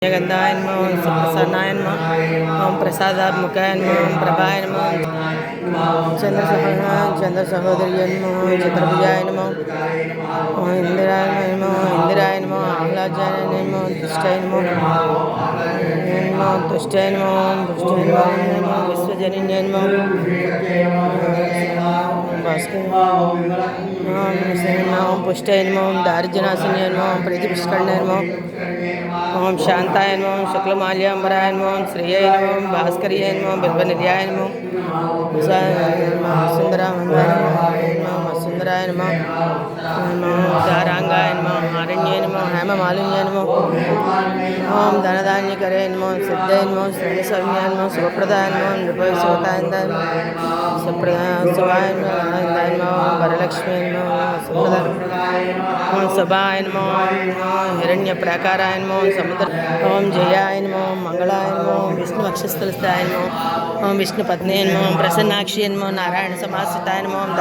गंधाय नमः ओं सुप्रसन्नाय नमः ओं प्रसादात्मकाय नमः ओं प्रभाय नमः चंद्र सहोदर्य नमः चतुर्भुजाय नमः ओं इंदिराय नमः आह्लाजाय नमः तुष्टाय नमः तुष्टाय नमः विश्वजनन्याय नमः ओं पुष्टाय नमः दारिद्र्यनाशिन्याय नमः प्रीतिपुष्करणाय नमः ओं शांताय नमः शुक्लमाल्याम्बराय नमः श्रेयाय नमः भास्कर्याय नमः बिल्वनिलयाय नमः सुंदराय नमः उदारांगाय नमः आरण्याय नमः हेममालिन्याय नमः ओं धनधान्यकराय नमः सिद्धाय नमः श्रेयसौम्याय नमः शुभप्रदाय नमः नृपयसुताय नमः सुप्रदाय नमः वरलक्ष्मी नमः ओं सभाय नमः हिरण्यप्राकाराय नमः समुद्र ओं जयाय नमः मंगलाय नमः विष्णु अक्षस्थलस्थाय नमः ओं विष्णुपत्न्यै नमः प्रसन्नाक्षी नमः नारायण समाश्रिताय नमः